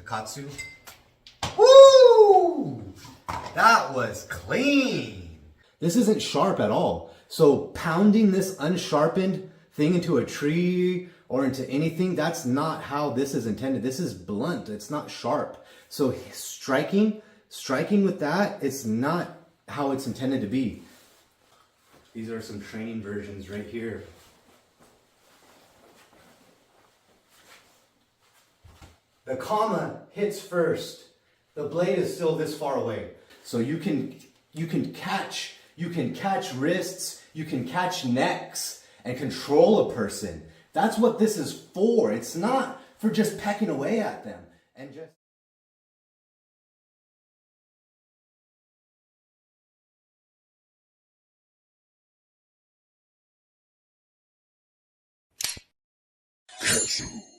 KATSU. Woo! That was clean. This isn't sharp at all. So pounding this unsharpened thing into a tree or into anything, that's not how this is intended. This is blunt. It's not sharp. So striking with that, it's not how it's intended to be. These are some training versions right here. The comma hits first. The blade is still this far away. So you can catch wrists, you can catch necks and control a person. That's what this is for. It's not for just pecking away at them and just KATSU.